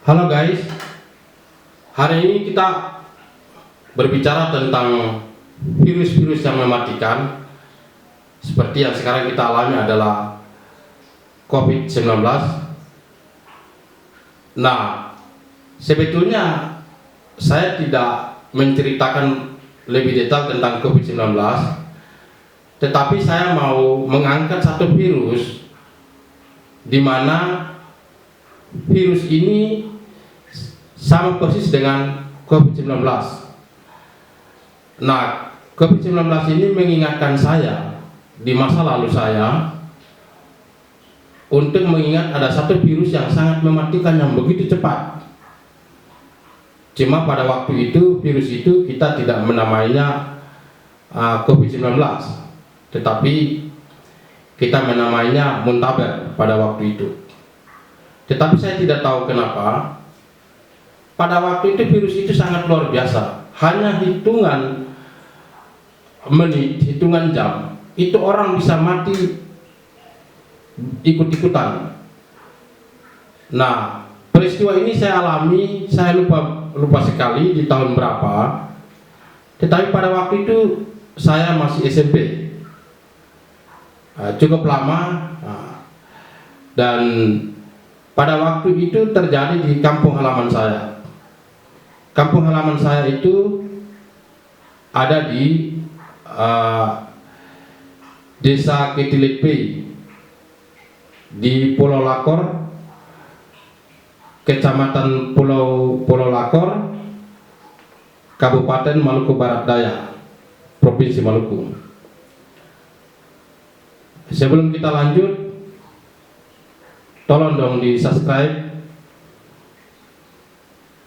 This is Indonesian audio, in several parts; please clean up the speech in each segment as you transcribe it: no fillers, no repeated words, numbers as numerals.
Halo guys, hari ini kita berbicara tentang virus-virus yang mematikan. Seperti yang sekarang kita alami adalah COVID-19. Nah, sebetulnya saya tidak menceritakan lebih detail tentang COVID-19, tetapi saya mau mengangkat satu virus di mana virus ini sama persis dengan COVID-19. Nah, COVID-19 ini mengingatkan saya di masa lalu saya untuk mengingat ada satu virus yang sangat mematikan yang begitu cepat. Cuma pada waktu itu virus itu kita tidak menamainya COVID-19, tetapi kita menamainya muntaber pada waktu itu. Tetapi saya tidak tahu kenapa pada waktu itu virus itu sangat luar biasa. Hanya hitungan menit, hitungan jam, itu orang bisa mati ikut-ikutan. Nah, peristiwa ini saya alami, saya lupa sekali di tahun berapa. Tetapi pada waktu itu saya masih SMP, cukup lama. Dan pada waktu itu terjadi di kampung halaman saya. Kampung halaman saya itu ada di Desa Ketilepe di Pulau Lakor, Kecamatan Pulau Lakor, Kabupaten Maluku Barat Daya, Provinsi Maluku. Sebelum kita lanjut, tolong dong di subscribe,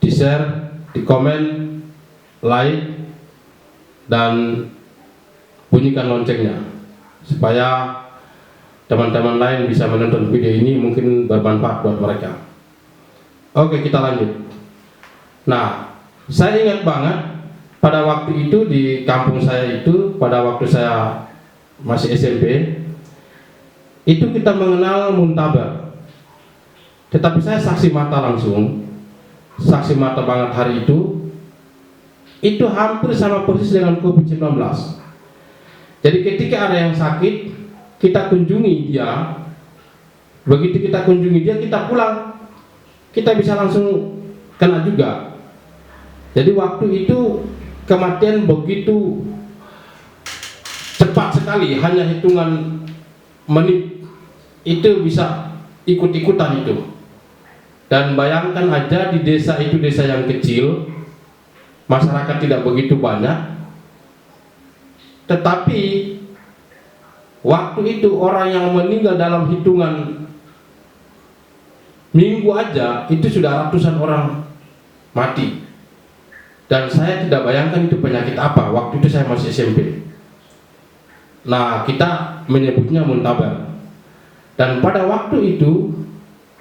di share, di komen, like, dan bunyikan loncengnya supaya teman-teman lain bisa menonton video ini, mungkin bermanfaat buat mereka. Oke, kita lanjut. Nah, saya ingat banget pada waktu itu di kampung saya itu, pada waktu saya masih SMP, itu kita mengenal muntaber. Tetapi saya saksi mata langsung, saksi mata banget hari itu hampir sama persis dengan COVID-19. Jadi ketika ada yang sakit, kita kunjungi dia. Begitu kita kunjungi dia, kita pulang, kita bisa langsung kena juga. Jadi waktu itu kematian begitu cepat sekali, hanya hitungan menit itu bisa ikut-ikutan itu. Dan bayangkan aja di desa itu, desa yang kecil, masyarakat tidak begitu banyak, tetapi waktu itu orang yang meninggal dalam hitungan minggu aja itu sudah ratusan orang mati. Dan saya tidak bayangkan itu penyakit apa. Waktu itu saya masih SMP. Nah, kita menyebutnya muntaber. Dan pada waktu itu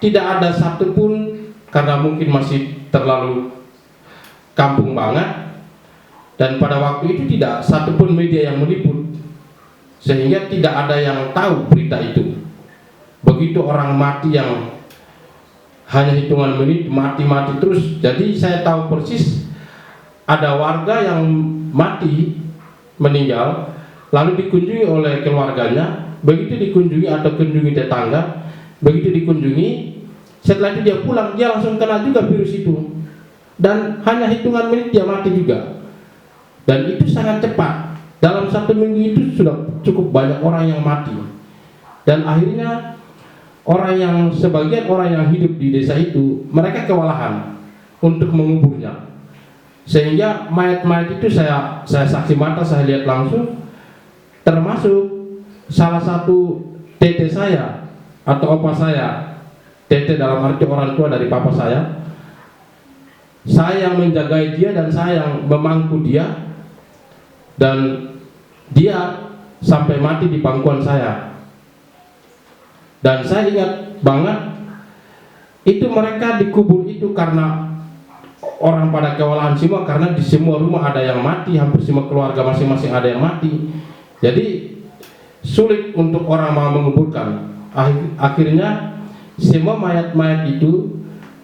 tidak ada satupun, karena mungkin masih terlalu kampung banget, dan pada waktu itu tidak satupun media yang meliput, sehingga tidak ada yang tahu berita itu. Begitu orang mati yang hanya hitungan menit, mati terus. Jadi saya tahu persis ada warga yang mati, meninggal, lalu dikunjungi oleh keluarganya. Begitu dikunjungi atau kunjungi tetangga, begitu dikunjungi, setelah itu dia pulang, dia langsung kena juga virus itu. Dan hanya hitungan menit dia mati juga. Dan itu sangat cepat. Dalam satu minggu itu sudah cukup banyak orang yang mati. Dan akhirnya sebagian orang yang hidup di desa itu, mereka kewalahan untuk menguburnya. Sehingga mayat-mayat itu saya saksi mata, saya lihat langsung. Termasuk salah satu tete saya atau opa saya, tete dalam arti orang tua dari papa saya yang menjagai dia dan saya yang memangku dia, dan dia sampai mati di pangkuan saya. Dan saya ingat banget itu mereka dikubur itu karena orang pada kewalahan semua, karena di semua rumah ada yang mati, hampir semua keluarga masing-masing ada yang mati. Jadi sulit untuk orang mau menguburkan. Akhirnya semua mayat-mayat itu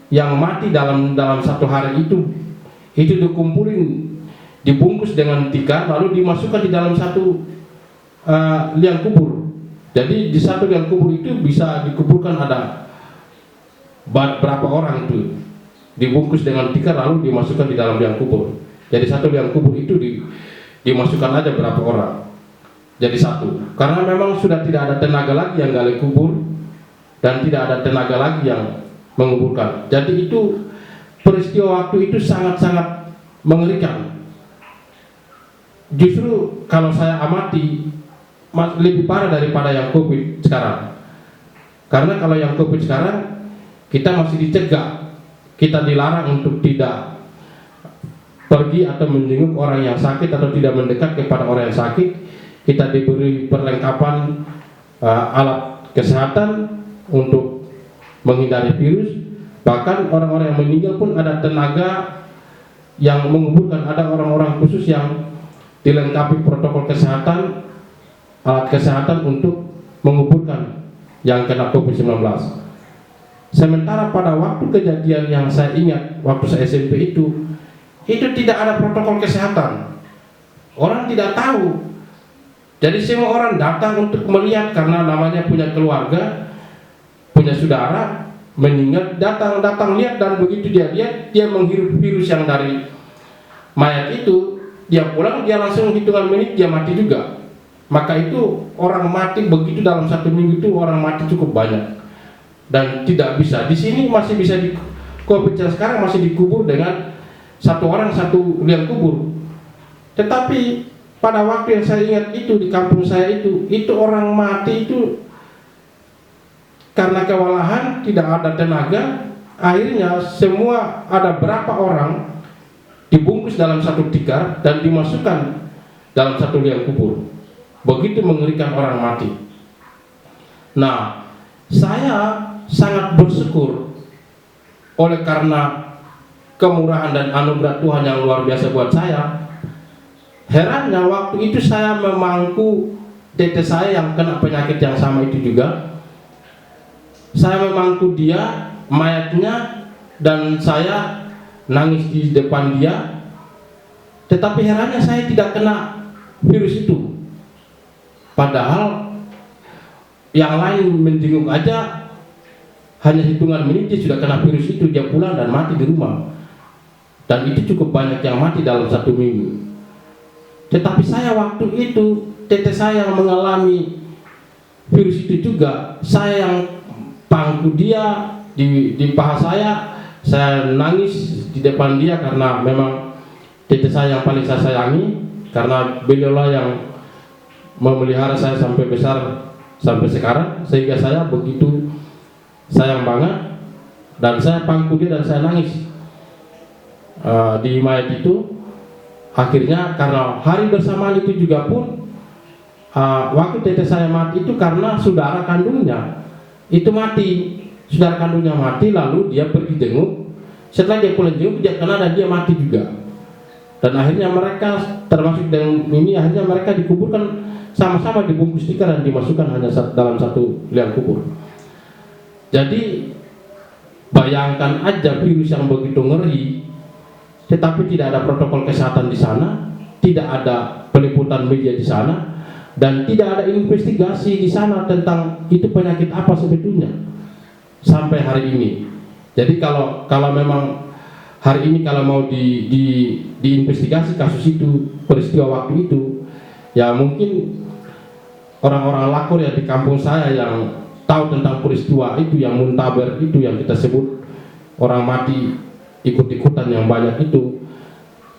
yang mati dalam satu hari itu dikumpulin, dibungkus dengan tikar, lalu dimasukkan di dalam satu liang kubur. Jadi di satu liang kubur itu bisa dikuburkan ada berapa orang itu, dibungkus dengan tikar lalu dimasukkan di dalam liang kubur. Jadi satu liang kubur itu dimasukkan aja berapa orang, jadi satu. Karena memang sudah tidak ada tenaga lagi yang gali kubur dan tidak ada tenaga lagi yang menguburkan. Jadi itu peristiwa waktu itu sangat-sangat mengerikan. Justru kalau saya amati lebih parah daripada yang COVID sekarang. Karena kalau yang COVID sekarang kita masih dicegah, kita dilarang untuk tidak pergi atau menjenguk orang yang sakit atau tidak mendekat kepada orang yang sakit. Kita diberi perlengkapan alat kesehatan untuk menghindari virus. Bahkan orang-orang yang meninggal pun ada tenaga yang menguburkan, ada orang-orang khusus yang dilengkapi protokol kesehatan, alat kesehatan untuk menguburkan yang kena COVID-19. Sementara pada waktu kejadian yang saya ingat waktu saya SMP itu tidak ada protokol kesehatan. Orang tidak tahu. Jadi semua orang datang untuk melihat karena namanya punya keluarga, punya saudara meninggal, datang lihat, dan begitu dia lihat, dia menghirup virus yang dari mayat itu, dia pulang, dia langsung hitungan menit dia mati juga. Maka itu orang mati begitu dalam satu minggu itu orang mati cukup banyak dan tidak bisa. Di sini masih bisa di COVID sekarang masih dikubur dengan satu orang satu liang kubur. Tetapi pada waktu yang saya ingat itu di kampung saya itu orang mati itu karena kewalahan, tidak ada tenaga. Akhirnya semua ada berapa orang dibungkus dalam satu tikar dan dimasukkan dalam satu liang kubur. Begitu mengerikan orang mati. Nah, saya sangat bersyukur oleh karena kemurahan dan anugerah Tuhan yang luar biasa buat saya. Herannya waktu itu saya memangku tete saya yang kena penyakit yang sama itu juga. Saya memangku dia, mayatnya, dan saya nangis di depan dia. Tetapi herannya saya tidak kena virus itu. Padahal yang lain menjenguk aja hanya hitungan menit dia sudah kena virus itu, dia pulang dan mati di rumah. Dan itu cukup banyak yang mati dalam satu minggu. Tetapi saya waktu itu, tete saya yang mengalami virus itu juga, saya yang pangku dia di paha saya nangis di depan dia karena memang tete saya yang paling saya sayangi, karena beliaulah yang memelihara saya sampai besar sampai sekarang, sehingga saya begitu sayang banget dan saya pangku dia dan saya nangis di mayat itu. Akhirnya karena hari bersamaan itu juga pun waktu tete saya mati itu karena saudara kandungnya itu mati, saudara kandungnya mati, lalu dia pergi jenguk. Setelah dia pulang jenguk dia kena dan dia mati juga. Dan akhirnya mereka termasuk dengan ini, akhirnya mereka dikuburkan sama-sama dibungkus tikar dan dimasukkan hanya dalam satu liang kubur. Jadi bayangkan aja virus yang begitu ngeri, tetapi tidak ada protokol kesehatan di sana, tidak ada peliputan media di sana, dan tidak ada investigasi di sana tentang itu penyakit apa sebetulnya sampai hari ini. Jadi kalau memang hari ini kalau mau diinvestigasi kasus itu, peristiwa waktu itu, ya mungkin orang-orang lakor ya di kampung saya yang tahu tentang peristiwa itu, yang muntaber itu, yang kita sebut orang mati ikut-ikutan yang banyak itu.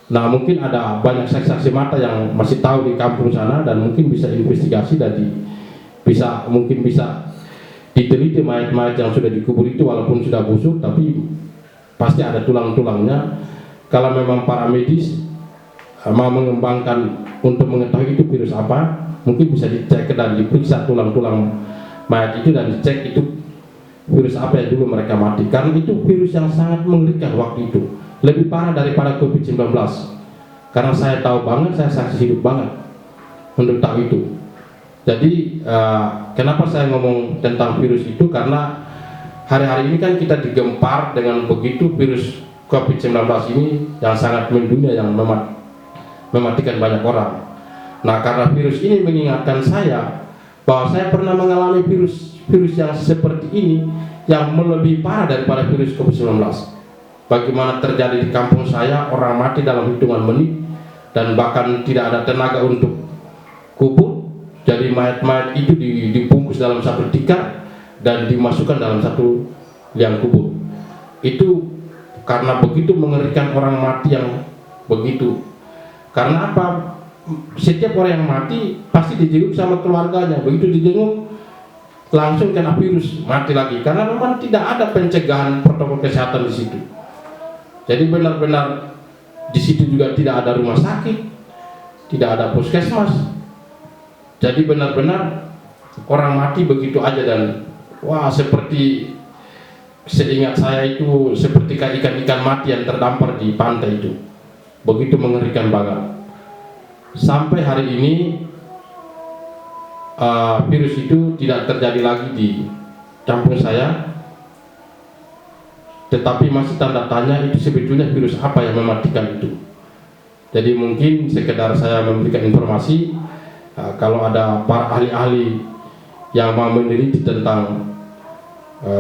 Nah mungkin ada banyak saksi-saksi mata yang masih tahu di kampung sana dan mungkin bisa investigasi dan mungkin bisa diteliti mayat-mayat yang sudah dikubur itu, walaupun sudah busuk tapi pasti ada tulang-tulangnya. Kalau memang para medis mau mengembangkan untuk mengetahui itu virus apa, mungkin bisa dicek dan diperiksa tulang-tulang mayat itu dan dicek itu virus apa yang dulu mereka mati. Karena itu virus yang sangat mengerikan waktu itu, lebih parah daripada COVID-19. Karena saya tahu banget, saya saksi hidup banget untuk tahu itu. Jadi kenapa saya ngomong tentang virus itu, karena hari-hari ini kan kita digempar dengan begitu virus COVID-19 ini yang sangat mendunia, yang mematikan banyak orang. Nah, karena virus ini mengingatkan saya bahwa saya pernah mengalami virus yang seperti ini, yang melebihi parah daripada virus COVID-19. Bagaimana terjadi di kampung saya, orang mati dalam hitungan menit, dan bahkan tidak ada tenaga untuk kubur. Jadi mayat-mayat itu dibungkus dalam satu tikar dan dimasukkan dalam satu liang kubur. Itu karena begitu mengerikan orang mati yang begitu. Karena apa? Setiap orang yang mati pasti dijenguk sama keluarganya. Begitu dijenguk langsung kena virus, mati lagi. Karena memang tidak ada pencegahan protokol kesehatan di situ. Jadi benar-benar di situ juga tidak ada rumah sakit, tidak ada puskesmas. Jadi benar-benar orang mati begitu aja, dan wah, seperti seingat saya itu seperti kayak ikan-ikan mati yang terdampar di pantai itu. Begitu mengerikan banget. Sampai hari ini virus itu tidak terjadi lagi di kampung saya, tetapi masih tanda tanya itu sebetulnya virus apa yang mematikan itu. Jadi mungkin sekedar saya memberikan informasi, kalau ada para ahli-ahli yang mau meneliti tentang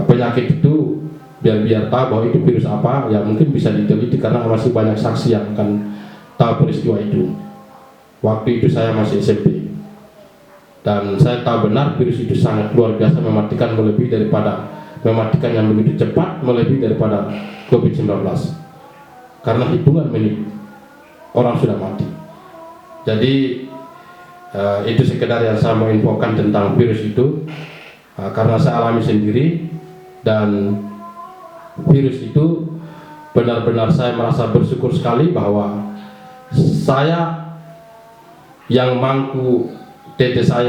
penyakit itu, biar tahu bahwa itu virus apa, ya mungkin bisa diteliti karena masih banyak saksi yang akan tahu peristiwa itu. Waktu itu saya masih SMP, dan saya tahu benar virus itu sangat luar biasa mematikan, melebihi daripada mematikan yang begitu cepat, melebihi daripada COVID-19. Karena hitungan menit orang sudah mati. Jadi itu sekedar yang saya mau infokan tentang virus itu, karena saya alami sendiri, dan virus itu benar-benar saya merasa bersyukur sekali bahwa saya yang mangku tete saya